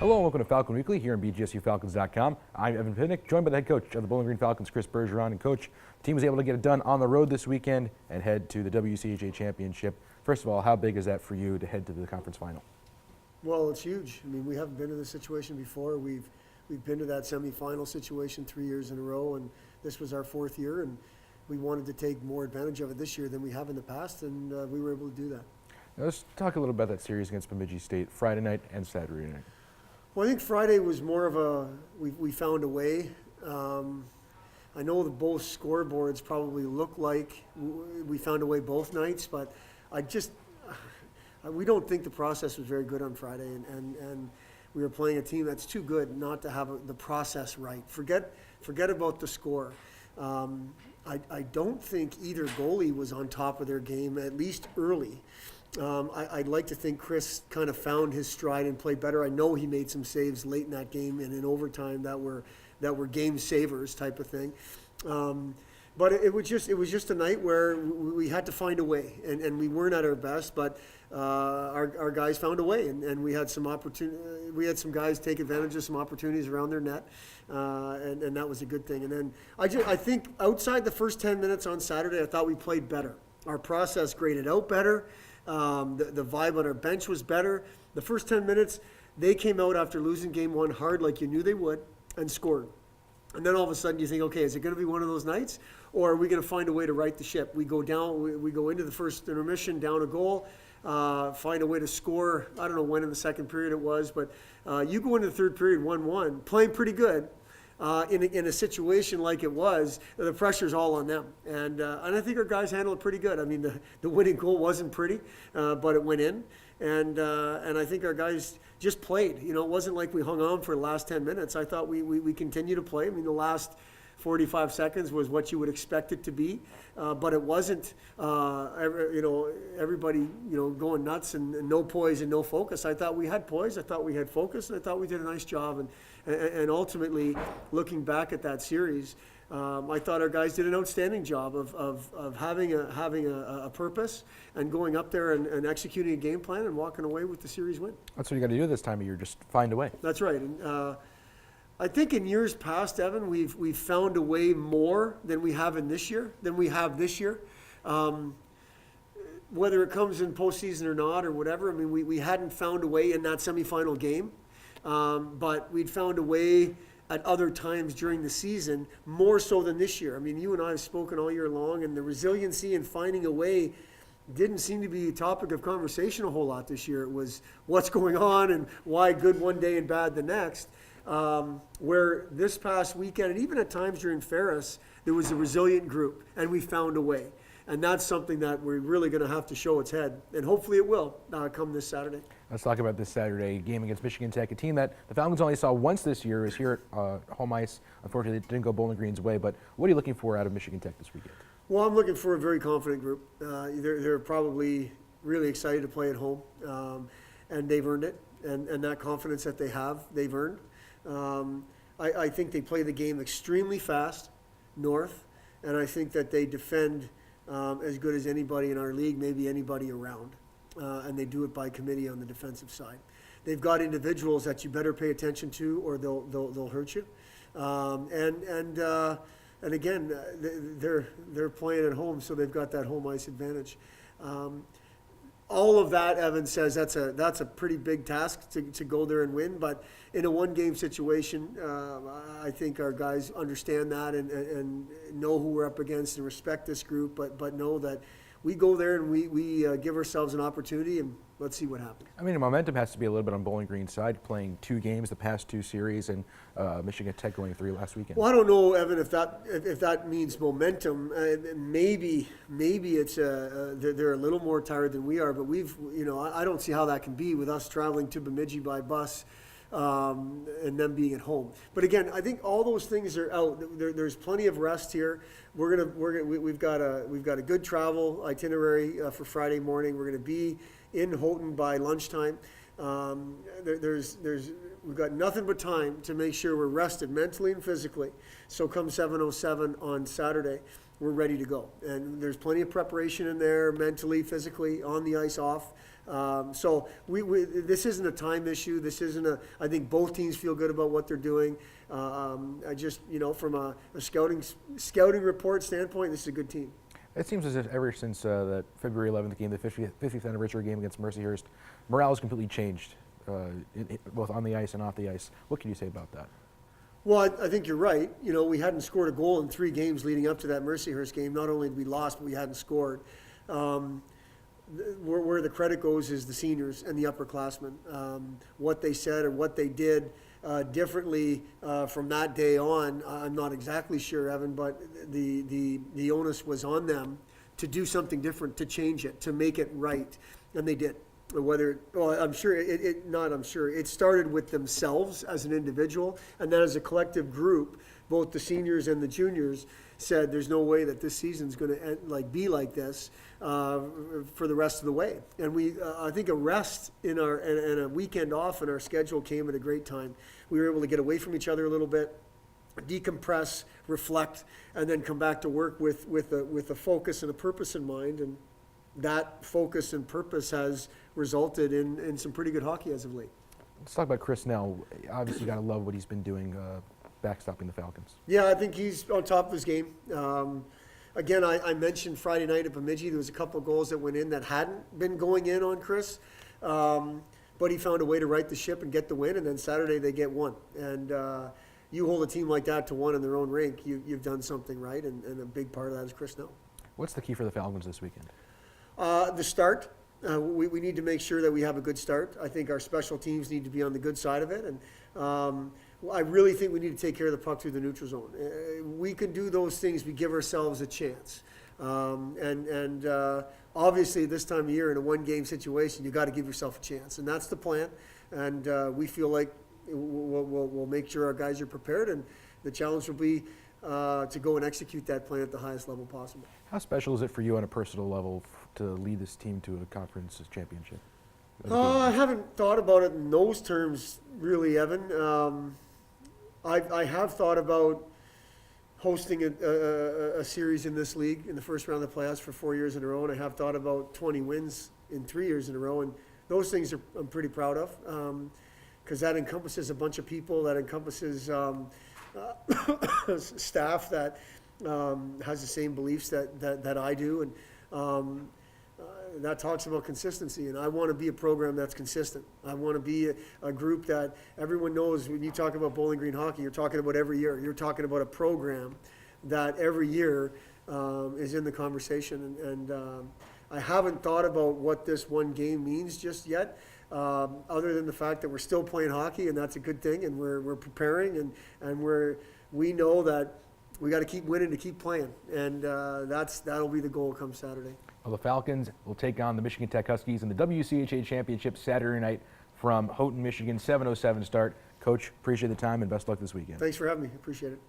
Hello and welcome to Falcon Weekly here on BGSUFalcons.com. I'm Evan Pinnick, joined by the head coach of the Bowling Green Falcons, Chris Bergeron. And Coach, the team was able to get it done on the road this weekend and head to the WCHA Championship. First of all, how big is that for you to head to the conference final? Well, it's huge. I mean, we haven't been to this situation before. We've been to that semifinal situation 3 years in a row, and this was our fourth year, and we wanted to take more advantage of it this year than we have in the past, and we were able to do that. Now, let's talk a little about that series against Bemidji State, Friday night and Saturday night. Well, I think Friday was more of a, we found a way. I know that both scoreboards probably look like we found a way both nights, but we don't think the process was very good on Friday, and we were playing a team that's too good not to have the process right. Forget about the score. I don't think either goalie was on top of their game, at least early. I'd like to think Chris kind of found his stride and played better. I know he made some saves late in that game and in overtime that were game savers type of thing. But it was just a night where we had to find a way, and we weren't at our best, but our guys found a way, and we had some opportunity. We had some guys take advantage of some opportunities around their net, and that was a good thing. And then I think outside the first 10 minutes on Saturday, I thought we played better. Our process graded out better. The vibe on our bench was better. The first 10 minutes, they came out after losing game one hard like you knew they would and scored. And then all of a sudden you think, okay, is it going to be one of those nights, or are we going to find a way to right the ship? We go down, we go into the first intermission, down a goal, find a way to score. I don't know when in the second period it was, but you go into the third period 1-1, playing pretty good. In a situation like it was, the pressure's all on them, and I think our guys handled it pretty good. I mean, the winning goal wasn't pretty, but it went in, and I think our guys just played. You know, it wasn't like we hung on for the last 10 minutes. I thought we continued to play. I mean, the last 45 seconds was what you would expect it to be, but it wasn't. Everybody going nuts and no poise and no focus. I thought we had poise. I thought we had focus, and I thought we did a nice job. And ultimately, looking back at that series, I thought our guys did an outstanding job of having a purpose and going up there and executing a game plan and walking away with the series win. That's what you got to do this time of year, just find a way. That's right. And I think in years past, Evan, we've found a way more than we have this year. Whether it comes in postseason or not or whatever, I mean, we hadn't found a way in that semifinal game. But we'd found a way at other times during the season, more so than this year. I mean, you and I have spoken all year long, and the resiliency and finding a way didn't seem to be a topic of conversation a whole lot this year. It was what's going on and why good one day and bad the next. Where this past weekend, and even at times during Ferris, there was a resilient group, and we found a way. And that's something that we're really going to have to show its head, and hopefully it will come this Saturday. Let's talk about this Saturday game against Michigan Tech, a team that the Falcons only saw once this year, is here at home ice. Unfortunately, it didn't go Bowling Green's way, but what are you looking for out of Michigan Tech this weekend? Well, I'm looking for a very confident group. They're probably really excited to play at home, and they've earned it, and that confidence that they have, they've earned. I think they play the game extremely fast, north, and I think that they defend as good as anybody in our league, maybe anybody around. And they do it by committee on the defensive side. They've got individuals that you better pay attention to, or they'll hurt you. And again, they're playing at home, so they've got that home ice advantage. All of that, Evan says that's a pretty big task to go there and win. But in a one-game situation, I think our guys understand that and know who we're up against and respect this group. But know that we go there and we give ourselves an opportunity, and let's see what happens. I mean, the momentum has to be a little bit on Bowling Green's side, playing 2 games the past 2 series, and Michigan Tech going 3 last weekend. Well, I don't know, Evan, if that means momentum. Maybe it's they're a little more tired than we are, but I don't see how that can be with us traveling to Bemidji by bus. And them being at home. But again, I think all those things are out. There's plenty of rest here. We've got a good travel itinerary for Friday morning. We're gonna be in Houghton by lunchtime. We've got nothing but time to make sure we're rested mentally and physically. So come 7:07 on Saturday, we're ready to go. And there's plenty of preparation in there, mentally, physically, on the ice, off. So this isn't a time issue. This isn't I think both teams feel good about what they're doing. I just, from a scouting report standpoint, this is a good team. It seems as if ever since that February 11th game, the 50th anniversary game against Mercyhurst, morale has completely changed, both on the ice and off the ice. What can you say about that? Well, I think you're right. We hadn't scored a goal in 3 games leading up to that Mercyhurst game. Not only did we lost, but we hadn't scored. Where the credit goes is the seniors and the upperclassmen. What they said or what they did differently from that day on, I'm not exactly sure, Evan, but the onus was on them to do something different, to change it, to make it right, and they did. It started with themselves as an individual, and then as a collective group, both the seniors and the juniors said there's no way that this season's going to be like this for the rest of the way. And I think a rest and a weekend off in our schedule came at a great time. We were able to get away from each other a little bit, decompress, reflect, and then come back to work with a focus and a purpose in mind. And that focus and purpose has resulted in some pretty good hockey as of late. Let's talk about Chris now. Obviously, you got to love what he's been doing backstopping the Falcons. Yeah, I think he's on top of his game. Again, I mentioned Friday night at Bemidji, there was a couple of goals that went in that hadn't been going in on Chris. But he found a way to right the ship and get the win, and then Saturday they get 1. And you hold a team like that to 1 in their own rink, you've done something right, and a big part of that is Chris Nell. What's the key for the Falcons this weekend? The start. We need to make sure that we have a good start. I think our special teams need to be on the good side of it, and I really think we need to take care of the puck through the neutral zone. We can do those things. We give ourselves a chance. Obviously, this time of year in a 1-game situation, you got to give yourself a chance, and that's the plan. And we feel like we'll make sure our guys are prepared, and the challenge will be to go and execute that plan at the highest level possible. How special is it for you on a personal level to lead this team to a conference championship? I haven't thought about it in those terms, really, Evan. I have thought about hosting a series in this league in the first round of the playoffs for 4 years in a row, and I have thought about 20 wins in 3 years in a row, and those things I'm pretty proud of, because that encompasses a bunch of people, that encompasses staff that has the same beliefs that I do, and that talks about consistency, and I want to be a program that's consistent. I want to be a group that everyone knows. When you talk about Bowling Green hockey, you're talking about every year. You're talking about a program that every year is in the conversation, and I haven't thought about what this 1 game means just yet, other than the fact that we're still playing hockey, and that's a good thing, and we're preparing, and we know that we got to keep winning to keep playing, and that'll be the goal come Saturday. Well, the Falcons will take on the Michigan Tech Huskies in the WCHA Championship Saturday night from Houghton, Michigan, 7:07 start. Coach, appreciate the time and best luck this weekend. Thanks for having me. Appreciate it.